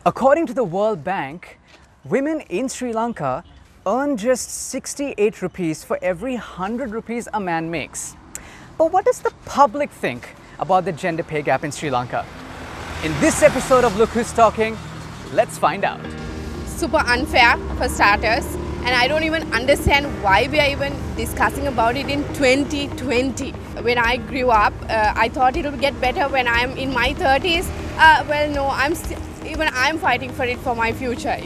According to the World Bank, women in Sri Lanka earn just 68 rupees for every 100 rupees a man makes. But what does the public think about the gender pay gap in Sri Lanka? In this episode of Look Who's Talking, let's find out. Super unfair for starters, and I don't even understand why we are even discussing about it in 2020. When I grew up, I thought it would get better when I'm in my 30s. Well, no, I'm fighting for it for my future,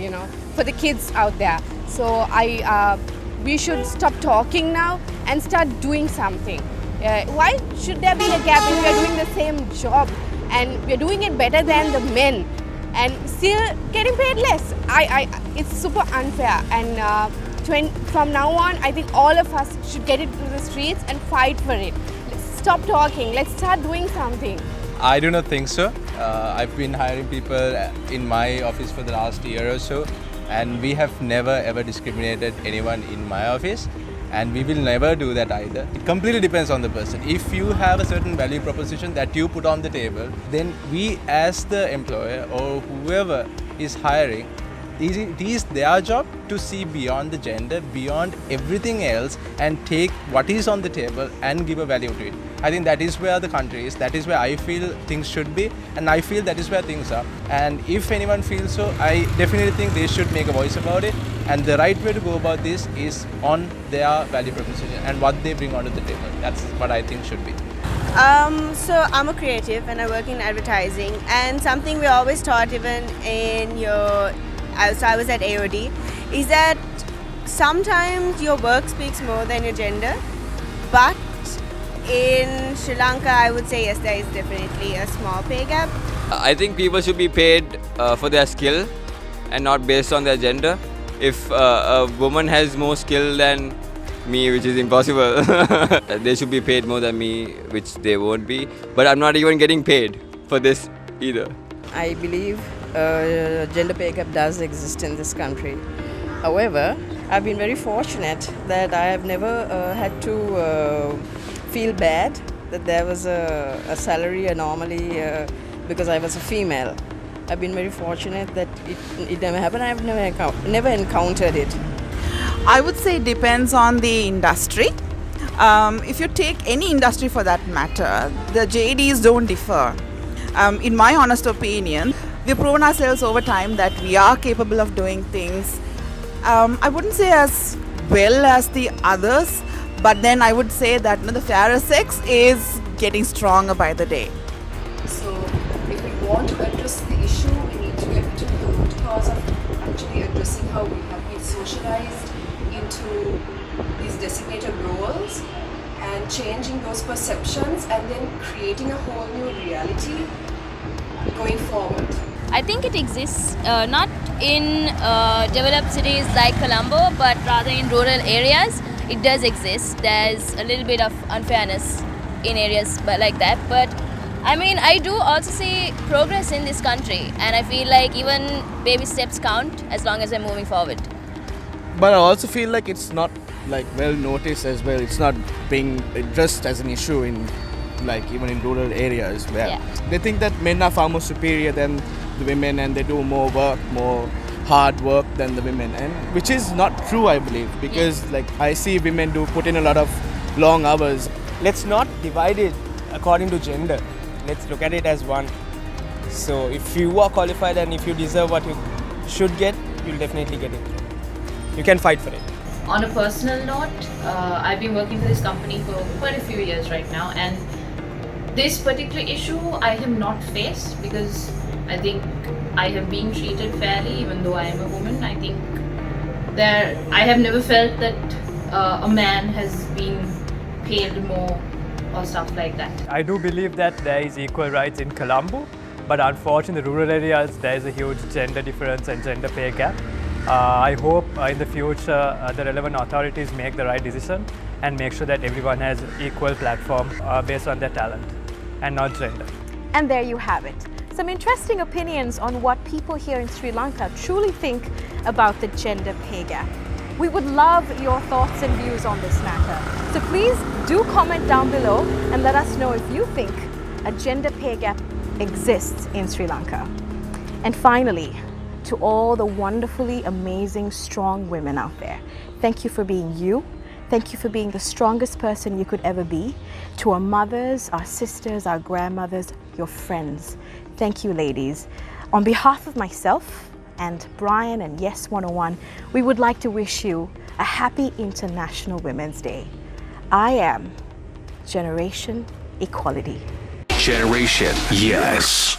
for the kids out there. So we should stop talking now and start doing something. Why should there be a gap if we are doing the same job and we are doing it better than the men and still getting paid less? It's super unfair, and from now on, I think all of us should get into the streets and fight for it. Let's stop talking. Let's start doing something. I do not think so. I've been hiring people in my office for the last year or so, and we have never ever discriminated anyone in my office, and we will never do that either. It completely depends on the person. If you have a certain value proposition that you put on the table, then we as the employer or whoever is hiring, it is their job to see beyond the gender, beyond everything else, and take what is on the table and give a value to it. I think that is where the country is. That is where I feel things should be, and I feel that is where things are. And if anyone feels so, I definitely think they should make a voice about it. And the right way to go about this is on their value proposition and what they bring onto the table. That's what I think should be. So I'm a creative and I work in advertising, and something we always taught even in I was at AOD, is that sometimes your work speaks more than your gender. But in Sri Lanka, I would say yes, there is definitely a small pay gap. I think people should be paid for their skill and not based on their gender. If a woman has more skill than me, which is impossible, they should be paid more than me, which they won't be. But I'm not even getting paid for this either. I believe gender pay gap does exist in this country. However, I've been very fortunate that I have never had to feel bad that there was a salary anomaly because I was a female. I've been very fortunate that it never happened. I've never encountered it. I would say it depends on the industry. If you take any industry for that matter, the JDs don't differ. In my honest opinion, we've proven ourselves over time that we are capable of doing things. I wouldn't say as well as the others, but then I would say that the fairer sex is getting stronger by the day. So if we want to address the issue, we need to get to the root cause of actually addressing how we have been socialized into these designated roles and changing those perceptions and then creating a whole new reality going forward. I think it exists not in developed cities like Colombo, but rather in rural areas. It does exist. There's a little bit of unfairness in areas like that. But I do also see progress in this country, and I feel like even baby steps count as long as we're moving forward. But I also feel like it's not well noticed as well. It's not being addressed as an issue in even in rural areas where they think that men are far more superior than the women and they do more work, more hard work than the women, and which is not true, I believe, because I see women do put in a lot of long hours. Let's not divide it according to gender. Let's look at it as one. So if you are qualified and if you deserve what you should get, you'll definitely get it. You can fight for it. On a personal note, I've been working for this company for quite a few years right now, and this particular issue I have not faced because I think I have been treated fairly even though I am a woman. I think I have never felt that a man has been paid more or stuff like that. I do believe that there is equal rights in Colombo, but unfortunately in the rural areas there is a huge gender difference and gender pay gap. I hope in the future the relevant authorities make the right decision and make sure that everyone has equal platform based on their talent and not gender. And there you have it. Some interesting opinions on what people here in Sri Lanka truly think about the gender pay gap. We would love your thoughts and views on this matter. So please do comment down below and let us know if you think a gender pay gap exists in Sri Lanka. And finally, to all the wonderfully amazing, strong women out there, thank you for being you. Thank you for being the strongest person you could ever be. To our mothers, our sisters, our grandmothers, your friends, thank you, ladies. On behalf of myself and Brian and Yes 101, we would like to wish you a happy International Women's Day. I am Generation Equality. Generation Yes.